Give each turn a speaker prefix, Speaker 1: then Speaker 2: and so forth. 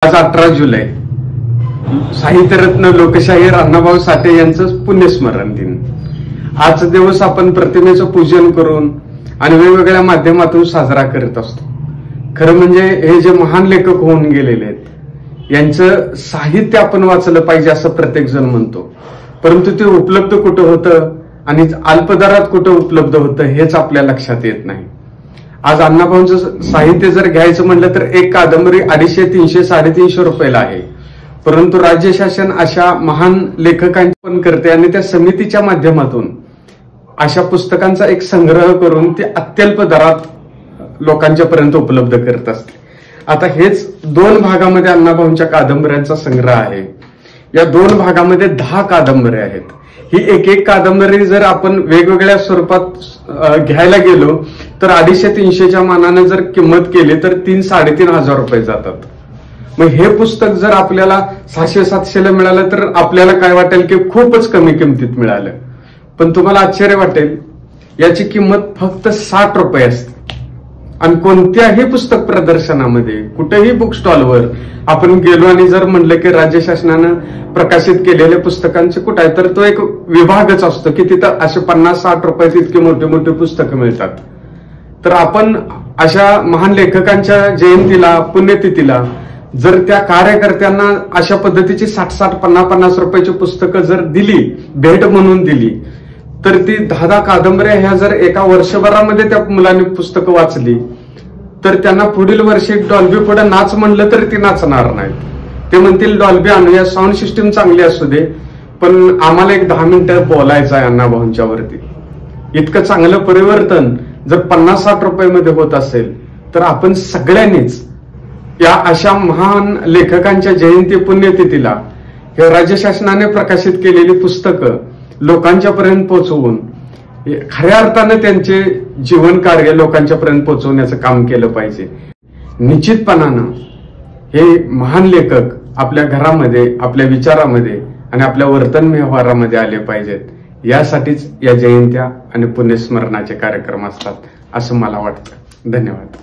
Speaker 1: आज 18 जुलै साहित्यरत्न लोकशाहीर अण्णाभाऊ साठे यांचं पुण्यस्मरण दिन। आजचा दिवस आपण प्रतिमेचं पूजन करून आणि वेगवेगळ्या माध्यमातून साजरा करत असतो। खरं म्हणजे हे जे महान लेखक होऊन गेलेले आहेत यांचं साहित्य आपण वाचलं पाहिजे असं प्रत्येक जण म्हणतो, परंतु ते उपलब्ध कुठं होतं आणि अल्पदरात कुठं उपलब्ध होतं हेच आपल्या लक्षात येत नाही। आज अण्णाभाऊंचं साहित्य जर घ्यायचं म्हटलं तर एक कादंबरी 250, 300, 350 रुपयाला आहे, परंतु राज्य शासन अशा महान लेखकांची पण करते आणि त्या समितीच्या माध्यमातून अशा पुस्तकांचा एक संग्रह करून ते अत्यल्प दरात लोकांच्या पर्यंत उपलब्ध करत असते। आता हेच 2 भागामध्ये अण्णाभाऊंच्या कादंबऱ्यांचा संग्रह आहे। या 2 भागामध्ये 10 कादंबऱ्या आहेत। ही एक कादंबरी जर आपण वेगवेगळ्या स्वरूपात घ्यायला गेलो तर 250-300च्या मानाने जर किंमत केली तर 3-3.5 हजार रुपये जातात। मग हे पुस्तक जर आपल्याला 600-700ला मिळालं तर आपल्याला काय वाटेल की खूपच कमी किमतीत मिळालं, पण तुम्हाला आश्चर्य वाटेल याची किंमत फक्त 60 रुपये असते। आणि कोणत्याही पुस्तक प्रदर्शनामध्ये कुठेही बुक स्टॉलवर आपण गेलो आणि जर म्हणलं की राज्य शासनानं प्रकाशित केलेल्या पुस्तकांचे कुठे आहे तर तो एक विभागच असतो की तिथं असे 50-60 रुपयात इतकी मोठी मोठी पुस्तकं मिळतात। तर आपण अशा महान लेखकांच्या जयंतीला पुण्यतिथीला जर त्या कार्यकर्त्यांना अशा पद्धतीची 60-60, 50-50 रुपयाची पुस्तकं जर दिली, भेट म्हणून दिली, तर ती 10 कादंबऱ्या ह्या जर एका वर्षभरामध्ये त्या मुलांनी पुस्तकं वाचली तर त्यांना पुढील वर्षी डॉल्बी पुढे नाच म्हणलं तर ती नाचणार नाहीत। ते म्हणतील डॉल्बी आणूया, साऊंड सिस्टीम चांगली असू दे, पण आम्हाला एक 10 मिनिटं बोलायचं आहे अण्णाभाऊंच्या वरती। इतकं चांगलं परिवर्तन जर 50-60 रुपयामध्ये होत असेल तर आपण सगळ्यांनीच या अशा महान लेखकांच्या जयंती पुण्यतिथीला हे राज्य शासनाने प्रकाशित केलेली पुस्तकं लोकांच्या पर्यंत पोहोचवून खऱ्या अर्थाने त्यांचे जीवन कार्य लोकांच्या पर्यंत पोहोचवण्याचं काम केलं पाहिजे। निश्चितपणानं हे महान लेखक आपल्या घरामध्ये, आपल्या विचारामध्ये आणि आपल्या वर्तन व्यवहारामध्ये आले पाहिजेत। यासाठीच या जयंत्या आणि पुण्यस्मरणाचे कार्यक्रम असतात असं मला वाटतं। धन्यवाद।